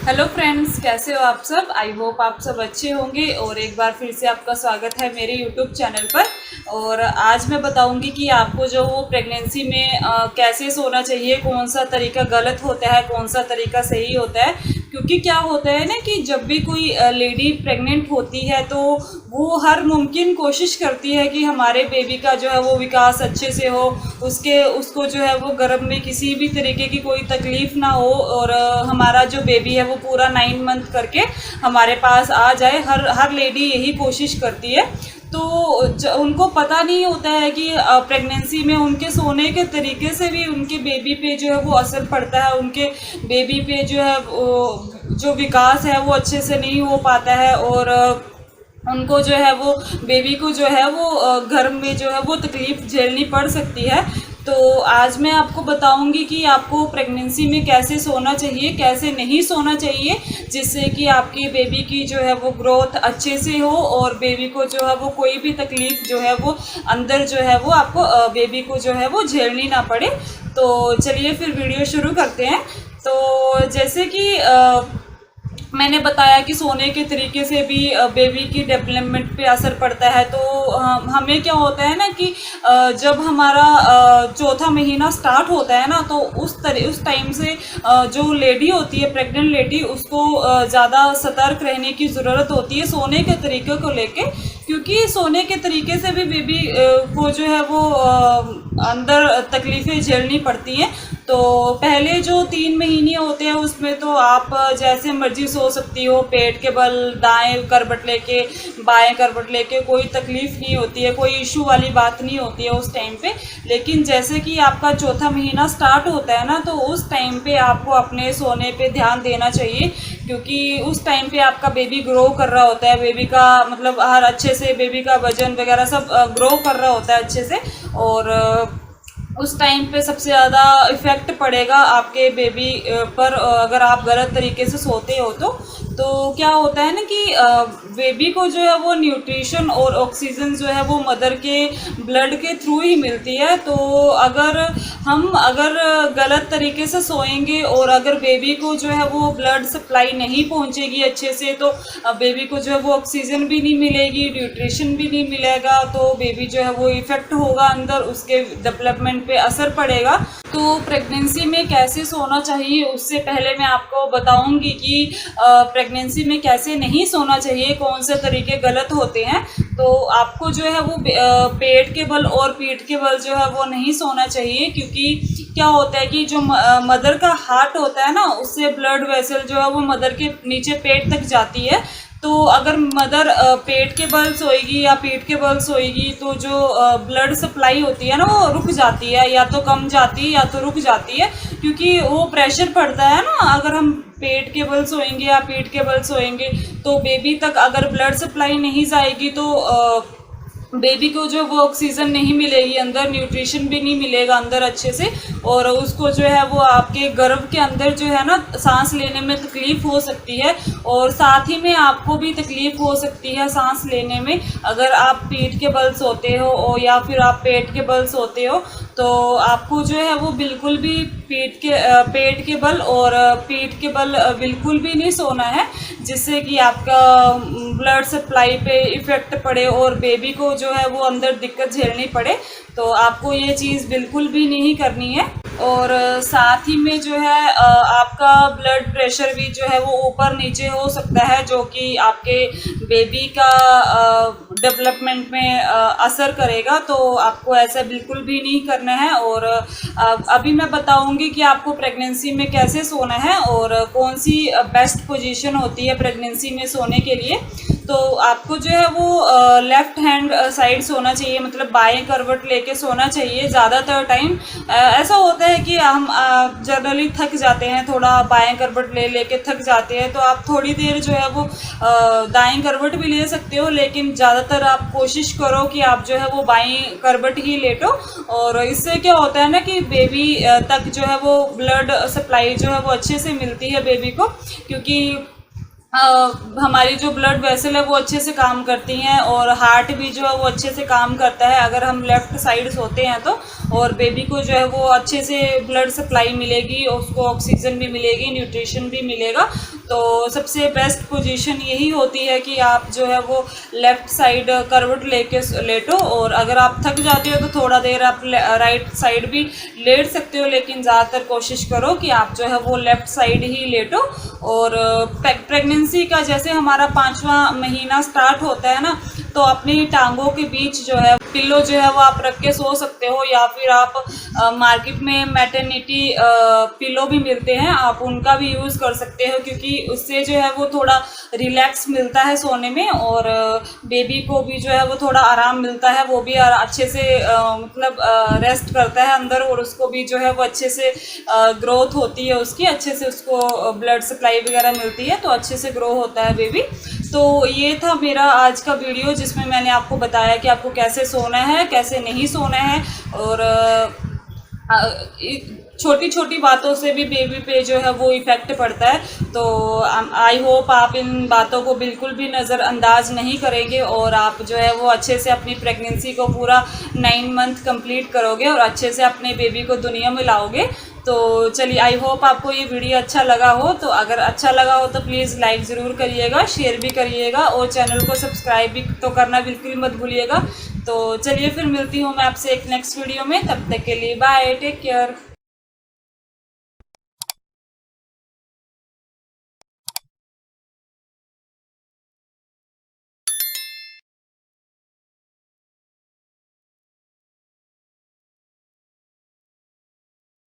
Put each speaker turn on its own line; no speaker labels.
Hello friends, कैसे हो आप सब। आई होप आप सब अच्छे होंगे और एक बार फिर से आपका स्वागत है मेरे यूट्यूब चैनल पर। और आज मैं बताऊंगी कि आपको जो वो प्रेगनेंसी में कैसे सोना चाहिए, कौन सा तरीका गलत होता है, कौन सा तरीका सही होता है। क्योंकि क्या होता है ना कि जब भी कोई लेडी प्रेग्नेंट होती है तो वो हर मुमकिन कोशिश करती है कि हमारे बेबी का जो है वो विकास अच्छे से हो, उसको जो है वो गर्भ में किसी भी तरीके की कोई तकलीफ़ ना हो और हमारा जो बेबी है वो पूरा 9 मंथ करके हमारे पास आ जाए। हर हर लेडी यही कोशिश करती है। तो उनको पता नहीं होता है कि प्रेगनेंसी में उनके सोने के तरीके से भी उनके बेबी पे जो है वो असर पड़ता है। उनके बेबी पे जो है जो विकास है वो अच्छे से नहीं हो पाता है और उनको जो है वो बेबी को जो है वो घर में जो है वो तकलीफ़ झेलनी पड़ सकती है। तो आज मैं आपको बताऊंगी कि आपको प्रेगनेंसी में कैसे सोना चाहिए, कैसे नहीं सोना चाहिए, जिससे कि आपकी बेबी की जो है वो ग्रोथ अच्छे से हो और बेबी को जो है वो कोई भी तकलीफ़ जो है वो अंदर जो है वो आपको बेबी को जो है वो झेलनी ना पड़े। तो चलिए फिर वीडियो शुरू करते हैं। तो जैसे कि मैंने बताया कि सोने के तरीके से भी बेबी की डेवलपमेंट पे असर पड़ता है। तो हमें क्या होता है ना कि जब हमारा चौथा महीना स्टार्ट होता है ना तो उस टाइम से जो लेडी होती है, प्रेग्नेंट लेडी, उसको ज़्यादा सतर्क रहने की ज़रूरत होती है सोने के तरीके को लेके। क्योंकि सोने के तरीके से भी बेबी को जो है वो अंदर तकलीफ़ें झेलनी पड़ती हैं। तो पहले जो 3 महीने होते हैं उसमें तो आप जैसे मर्जी सो सकती हो, पेट के बल, दाएं करवट लेके, बाएं करवट लेके, कोई तकलीफ़ नहीं होती है, कोई इशू वाली बात नहीं होती है उस टाइम पे। लेकिन जैसे कि आपका चौथा महीना स्टार्ट होता है ना तो उस टाइम पे आपको अपने सोने पे ध्यान देना चाहिए। क्योंकि उस टाइम पे आपका बेबी ग्रो कर रहा होता है, बेबी का मतलब हर अच्छे से बेबी का वजन वगैरह सब ग्रो कर रहा होता है अच्छे से। और उस टाइम पे सबसे ज़्यादा इफ़ेक्ट पड़ेगा आपके बेबी पर अगर आप गलत तरीके से सोते हो तो क्या होता है ना कि बेबी को जो है वो न्यूट्रिशन और ऑक्सीजन जो है वो मदर के ब्लड के थ्रू ही मिलती है। तो अगर गलत तरीके से सोएंगे और अगर बेबी को जो है वो ब्लड सप्लाई नहीं पहुंचेगी अच्छे से तो बेबी को जो है वो ऑक्सीजन भी नहीं मिलेगी, न्यूट्रिशन भी नहीं मिलेगा, तो बेबी जो है वो इफ़ेक्ट होगा अंदर, उसके डेवलपमेंट पे असर पड़ेगा। तो प्रेगनेंसी में कैसे सोना चाहिए उससे पहले मैं आपको बताऊंगी कि प्रेगनेंसी में कैसे नहीं सोना चाहिए, कौन से तरीके गलत होते हैं। तो आपको जो है वो पेट के बल और पीठ के बल जो है वो नहीं सोना चाहिए। क्योंकि क्या होता है कि जो मदर का हार्ट होता है ना उससे ब्लड वेसल जो है वो मदर के नीचे पेट तक जाती है। तो अगर मदर पेट के बल सोएगी या पीठ के बल सोएगी तो जो ब्लड सप्लाई होती है ना वो रुक जाती है, या तो कम जाती है या तो रुक जाती है। क्योंकि वो प्रेशर पड़ता है ना, अगर हम पेट के बल सोएंगे या पीठ के बल सोएंगे तो बेबी तक अगर ब्लड सप्लाई नहीं जाएगी तो बेबी को जो वो ऑक्सीजन नहीं मिलेगी, अंदर न्यूट्रिशन भी नहीं मिलेगा अंदर अच्छे से, और उसको जो है वो आपके गर्भ के अंदर जो है ना सांस लेने में तकलीफ़ हो सकती है और साथ ही में आपको भी तकलीफ़ हो सकती है सांस लेने में अगर आप पीठ के बल सोते हो और या फिर आप पेट के बल सोते हो। तो आपको जो है वो बिल्कुल भी पेट के बल और पीठ के बल बिल्कुल भी नहीं सोना है, जिससे कि आपका ब्लड सप्लाई पे इफ़ेक्ट पड़े और बेबी को जो है वो अंदर दिक्कत झेलनी पड़े। तो आपको ये चीज़ बिल्कुल भी नहीं करनी है। और साथ ही में जो है आपका ब्लड प्रेशर भी जो है वो ऊपर नीचे हो सकता है, जो कि आपके बेबी का डेवलपमेंट में असर करेगा। तो आपको ऐसा बिल्कुल भी नहीं करना है। और अभी मैं बताऊंगी कि आपको प्रेगनेंसी में कैसे सोना है और कौन सी बेस्ट पोजीशन होती है प्रेगनेंसी में सोने के लिए। तो आपको जो है वो लेफ़्ट हैंड साइड सोना चाहिए, मतलब बाएं करवट लेके सोना चाहिए ज़्यादातर टाइम। ऐसा होता है कि हम जनरली थक जाते हैं, थोड़ा बाएं करवट लेके थक जाते हैं, तो आप थोड़ी देर जो है वो दाएं करवट भी ले सकते हो, लेकिन ज़्यादातर आप कोशिश करो कि आप जो है वो बाएं करवट ही लेटो। और इससे क्या होता है ना कि बेबी तक जो है वो ब्लड सप्लाई जो है वो अच्छे से मिलती है बेबी को। क्योंकि हमारी जो ब्लड वेसल है वो अच्छे से काम करती हैं और हार्ट भी जो है वो अच्छे से काम करता है अगर हम लेफ़्ट साइड सोते हैं तो। और बेबी को जो है वो अच्छे से ब्लड सप्लाई मिलेगी, उसको ऑक्सीजन भी मिलेगी, न्यूट्रिशन भी मिलेगा। तो सबसे बेस्ट पोजीशन यही होती है कि आप जो है वो लेफ़्ट साइड करवट लेके लेटो, और अगर आप थक जाते हो तो थोड़ा देर आप राइट साइड भी लेट सकते हो, लेकिन ज़्यादातर कोशिश करो कि आप जो है वो लेफ़्ट साइड ही लेटो। और प्रेगनेंसी का जैसे हमारा 5वां महीना स्टार्ट होता है ना, तो अपनी टांगों के बीच जो है पिल्लो जो है वो आप रख के सो सकते हो, या फिर आप मार्केट में मैटरनिटी पिल्लो भी मिलते हैं, आप उनका भी यूज़ कर सकते हो, क्योंकि उससे जो है वो थोड़ा रिलैक्स मिलता है सोने में, और बेबी को भी जो है वो थोड़ा आराम मिलता है, वो भी अच्छे से मतलब रेस्ट करता है अंदर, और उसको भी जो है वो अच्छे से ग्रोथ होती है उसकी, अच्छे से उसको ब्लड सप्लाई वगैरह मिलती है, तो अच्छे से ग्रो होता है बेबी। तो ये था मेरा आज का वीडियो, जिसमें मैंने आपको बताया कि आपको कैसे सोना है, कैसे नहीं सोना है, और छोटी छोटी बातों से भी बेबी पे जो है वो इफ़ेक्ट पड़ता है। तो आई होप आप इन बातों को बिल्कुल भी नज़रअंदाज नहीं करेंगे, और आप जो है वो अच्छे से अपनी प्रेगनेंसी को पूरा 9 मंथ कंप्लीट करोगे, और अच्छे से अपने बेबी को दुनिया में लाओगे। तो चलिए, आई होप आपको ये वीडियो अच्छा लगा हो। तो अगर अच्छा लगा हो तो प्लीज़ लाइक ज़रूर करिएगा, शेयर भी करिएगा, और चैनल को सब्सक्राइब भी तो करना बिल्कुल मत भूलिएगा। तो चलिए फिर मिलती हूँ मैं आपसे एक नेक्स्ट वीडियो में, तब तक के लिए बाय, टेक केयर।